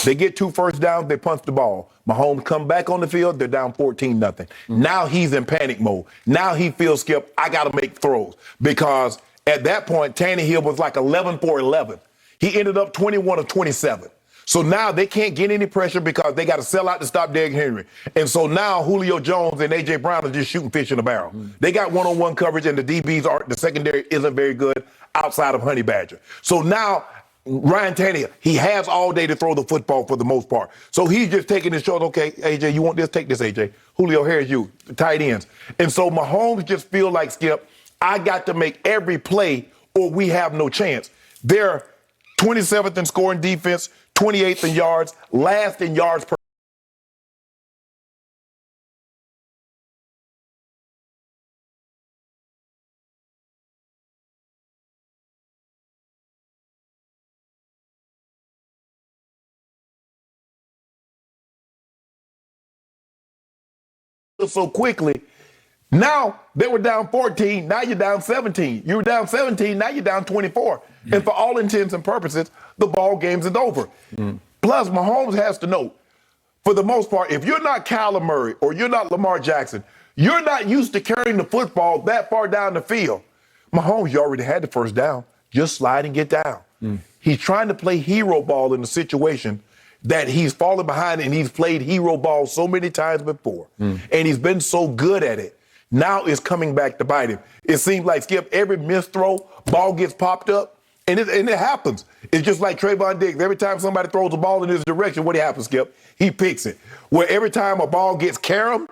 They get 2 first downs, they punch the ball. Mahomes come back on the field, they're down 14-0. Now he's in panic mode. Now he feels, Skip, I got to make throws. Because at that point, Tannehill was like 11 for 11. He ended up 21 of 27. So now they can't get any pressure because they got to sell out to stop Derrick Henry. And so now Julio Jones and A.J. Brown are just shooting fish in a barrel. They got one-on-one coverage, and the DBs aren't, the secondary isn't very good outside of Honey Badger. So now Ryan Tannehill, he has all day to throw the football for the most part. So he's just taking his shot, okay, A.J., you want this? Take this, A.J. Julio, here's you, the tight ends. And so Mahomes just feel like, Skip, I got to make every play or we have no chance. They're 27th in scoring defense, 28th in yards, last in yards per. So quickly. Now they were down 14, now you're down 17. You were down 17, now you're down 24. And for all intents and purposes, the ball games is over. Plus, Mahomes has to know, for the most part, if you're not Kyler Murray or you're not Lamar Jackson, you're not used to carrying the football that far down the field. Mahomes, you already had the first down. Just slide and get down. He's trying to play hero ball in a situation that he's fallen behind, and he's played hero ball so many times before. And he's been so good at it. Now it's coming back to bite him. It seems like, Skip, every missed throw, ball gets popped up, and it happens. It's just like Trayvon Diggs. Every time somebody throws a ball in his direction, what happens, Skip? He picks it. Where every time a ball gets caromed,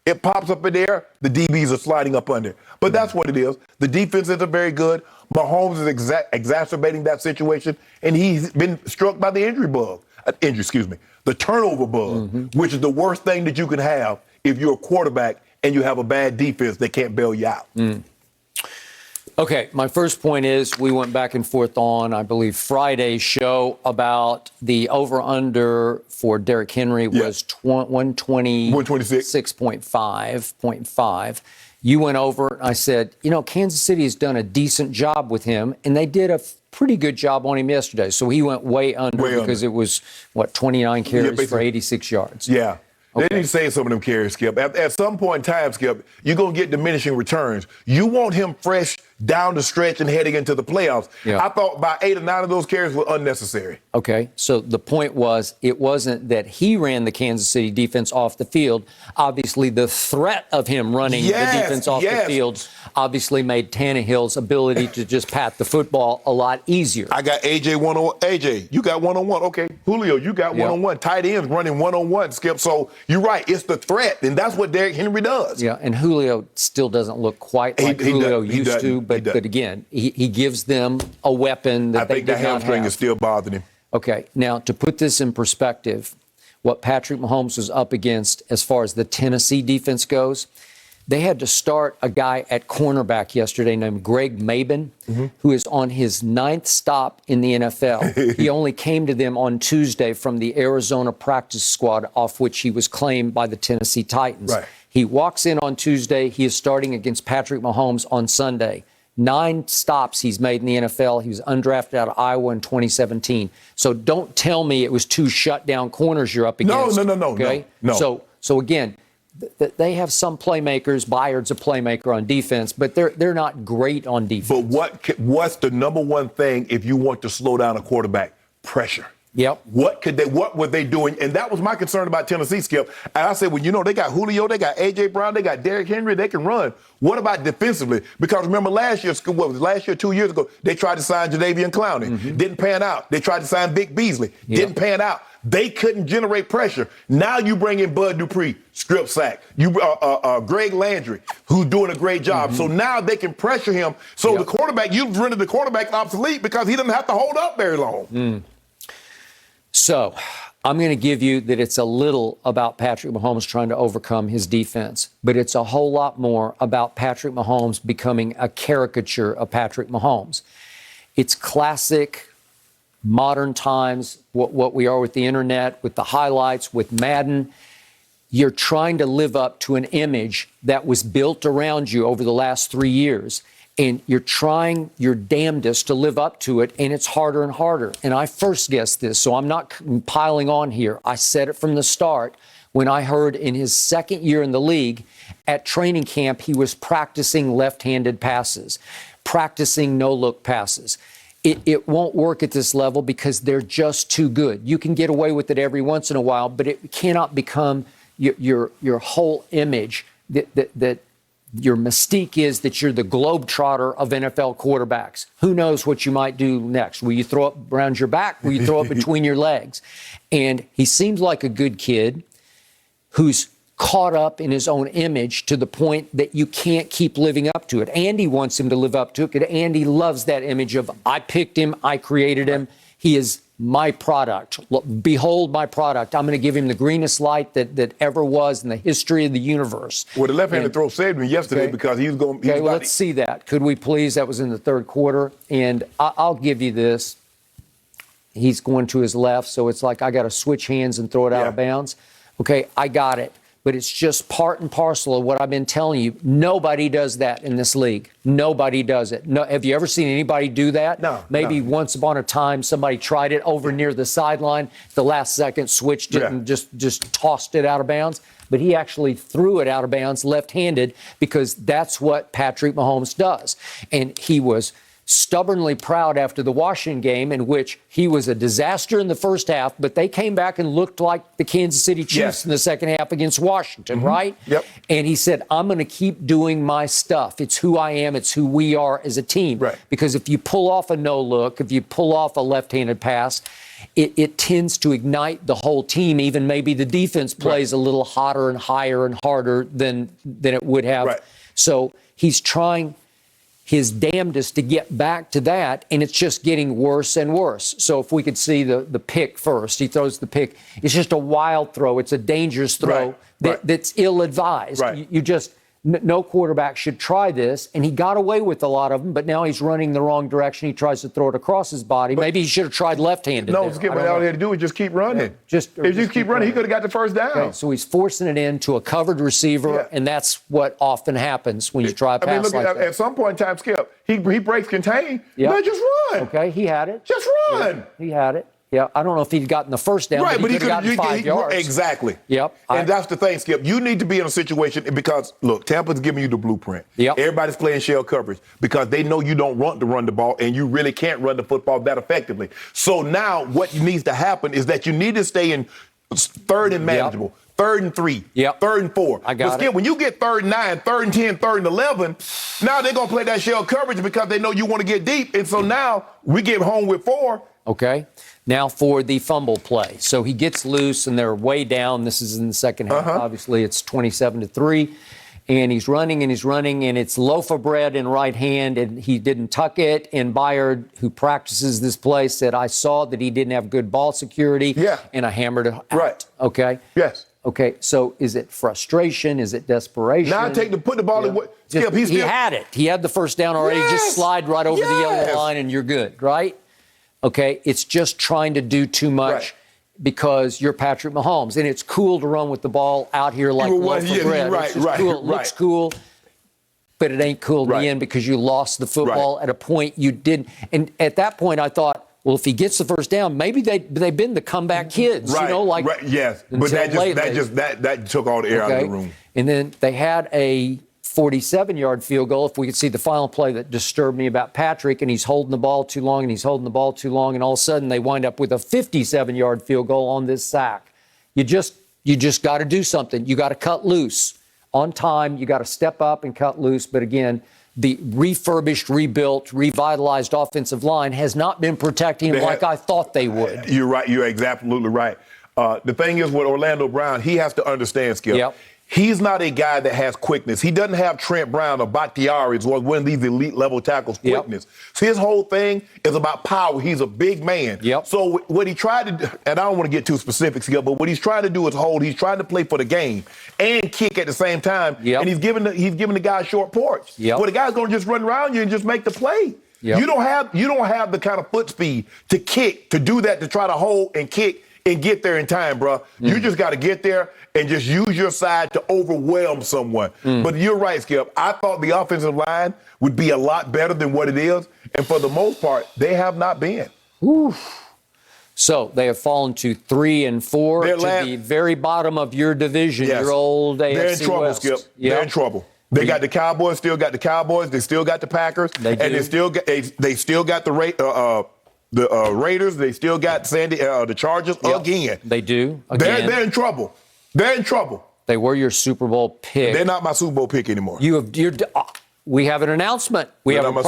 it pops up in the air, the DBs are sliding up under. But that's what it is. The defense isn't very good. Mahomes is exacerbating that situation, and he's been struck by the the turnover bug, which is the worst thing that you can have if you're a quarterback and you have a bad defense that can't bail you out. Okay, my first point is we went back and forth on, I believe, Friday's show about the over-under for Derrick Henry was 126.5. You went over, I said, you know, Kansas City has done a decent job with him, and they did a pretty good job on him yesterday. So he went way under because it was, 29 carries for 86 yards. Yeah. Okay. They didn't say some of them carries, Skip. At some point in time, Skip, you're going to get diminishing returns. You want him fresh down the stretch and heading into the playoffs. I thought about 8 or 9 of those carries were unnecessary. Okay, so the point was, it wasn't that he ran the Kansas City defense off the field. Obviously, the threat of him running the defense off the field obviously made Tannehill's ability to just pat the football a lot easier. I got AJ one-on-one. AJ, you got one-on-one. Okay, Julio, you got one-on-one. Tight ends running one-on-one, Skip. So you're right. It's the threat, and that's what Derrick Henry does. Yeah, and Julio still doesn't look quite like Julio used to. But again, he gives them a weapon that they did not have. I think the hamstring is still bothering him. Okay, now to put this in perspective, what Patrick Mahomes was up against as far as the Tennessee defense goes, they had to start a guy at cornerback yesterday named Greg Mabin, who is on his 9th stop in the NFL. He only came to them on Tuesday from the Arizona practice squad, off which he was claimed by the Tennessee Titans. He walks in on Tuesday. He is starting against Patrick Mahomes on Sunday. 9 stops he's made in the NFL. He was undrafted out of Iowa in 2017. So don't tell me it was 2 shutdown corners you're up against. No. Okay? No. So again, they have some playmakers. Bayard's a playmaker on defense, but they're not great on defense. But what's the number one thing if you want to slow down a quarterback? Pressure. Yep. What were they doing? And that was my concern about Tennessee, Skip. And I said, well, you know, they got Julio, they got A.J. Brown, they got Derrick Henry, they can run. What about defensively? Because remember last year, 2 years ago, they tried to sign Jadeveon Clowney. Didn't pan out. They tried to sign Vic Beasley. Didn't pan out. They couldn't generate pressure. Now you bring in Bud Dupree, strip sack. You Greg Landry, who's doing a great job. So now they can pressure him. So the quarterback, you've rendered the quarterback obsolete because he doesn't have to hold up very long. So I'm going to give you that it's a little about Patrick Mahomes trying to overcome his defense, but it's a whole lot more about Patrick Mahomes becoming a caricature of Patrick Mahomes. It's classic modern times, what we are with the internet, with the highlights, with Madden. You're trying to live up to an image that was built around you over the last 3 years. And you're trying your damnedest to live up to it, and it's harder and harder. And I first guessed this, so I'm not piling on here. I said it from the start when I heard in his second year in the league at training camp, he was practicing left-handed passes, practicing no-look passes. It won't work at this level because they're just too good. You can get away with it every once in a while, but it cannot become your whole image that your mystique is that you're the globetrotter of NFL quarterbacks. Who knows what you might do next? Will you throw up around your back? Will you throw it between your legs? And he seems like a good kid who's caught up in his own image to the point that you can't keep living up to it. Andy wants him to live up to it because Andy loves that image of, I picked him, I created him. He is my product. Behold my product. I'm going to give him the greenest light that ever was in the history of the universe. Well, the left-handed throw saved me yesterday because he was going. Okay, well, let's see that. Could we please? That was in the third quarter. And I'll give you this. He's going to his left, so it's like I got to switch hands and throw it out of bounds. Okay, I got it. But it's just part and parcel of what I've been telling you. Nobody does that in this league. Nobody does it. No, have you ever seen anybody do that? No. Maybe once upon a time somebody tried it over near the sideline, the last second switched it and just tossed it out of bounds. But he actually threw it out of bounds left-handed because that's what Patrick Mahomes does. And he was stubbornly proud after the Washington game, in which he was a disaster in the first half, but they came back and looked like the Kansas City Chiefs in the second half against Washington, right? Yep. And he said, I'm going to keep doing my stuff. It's who I am. It's who we are as a team. Right. Because if you pull off a no-look, if you pull off a left-handed pass, it tends to ignite the whole team. Even maybe the defense plays a little hotter and higher and harder than it would have. Right. So he's trying his damnedest to get back to that, and it's just getting worse and worse. So if we could see the pick first, he throws the pick. It's just a wild throw. It's a dangerous throw that's ill-advised. Right. You just, no quarterback should try this, and he got away with a lot of them, but now he's running the wrong direction. He tries to throw it across his body. Maybe he should have tried left-handed. No, skip, what all he had to do is just keep running. Yeah. If you keep running, he could have got the first down. Okay, so he's forcing it into a covered receiver, and that's what often happens when you try a pass look, like that. At some point in time, Skip, he breaks contain. Yeah. Man, just run. Okay, he had it. Just run. Yeah, he had it. Yeah, I don't know if he'd gotten the first down, but he could have gotten 5 yards. Exactly. Yep. And that's the thing, Skip. You need to be in a situation because, look, Tampa's giving you the blueprint. Yep. Everybody's playing shell coverage because they know you don't want to run the ball and you really can't run the football that effectively. So now what needs to happen is that you need to stay in third and manageable. Yep. 3rd and 3, 3rd and 4. I got Skip, when you get 3rd and 9, 3rd and 10, 3rd and 11, now they're going to play that shell coverage because they know you want to get deep. And so now we get home with 4. Okay. Now for the fumble play. So he gets loose and they're way down. This is in the second half. Obviously, it's 27-3. And he's running and it's loaf of bread in right hand, and he didn't tuck it. And Byard, who practices this play, said, I saw that he didn't have good ball security, and I hammered it out. Right. Okay? Yes. Okay, so is it frustration? Is it desperation? Now put the ball in. Skip, he had it. He had the first down already. Just slide right over the yellow line and you're good, right? Okay, it's just trying to do too much because you're Patrick Mahomes. And it's cool to run with the ball out here like loaf of bread. Cool. It looks cool, but it ain't cool in the end because you lost the football at a point you didn't. And at that point, I thought, well, if he gets the first down, maybe they've been the comeback kids, you know, like yes. But that took all the air out of the room. And then they had a 47-yard field goal. If we could see the final play that disturbed me about Patrick, and he's holding the ball too long, and all of a sudden they wind up with a 57-yard field goal on this sack. You just got to do something. You got to cut loose on time. You got to step up and cut loose. But again, the refurbished, rebuilt, revitalized offensive line has not been protecting him like I thought they would. You're right. You're absolutely right. The thing is with Orlando Brown, he has to understand, Skip. Yep. He's not a guy that has quickness. He doesn't have Trent Brown or Bakhtiari or one of these elite level tackles quickness. So his whole thing is about power. He's a big man. So what he tried to do, and I don't want to get too specific here, but what he's trying to do is hold. He's trying to play for the game and kick at the same time. And he's giving the guy a short porch. Well, the guy's going to just run around you and just make the play. You don't have the kind of foot speed to kick, to do that, to try to hold and kick and get there in time, bro. You just got to get there and just use your side to overwhelm someone. But you're right, Skip. I thought the offensive line would be a lot better than what it is. And for the most part, they have not been. Oof. So they have fallen to 3 and 4 to the very bottom of your division, your old AFC They're in trouble, West. Skip. Yep. They're in trouble. They got the Cowboys, still got the Cowboys. They still got the Packers. They do. And they still got the Raiders. They still got the Chargers again. They do. Again. They're in trouble. They're in trouble. They were your Super Bowl pick. They're not my Super Bowl pick anymore. We have an announcement. We have a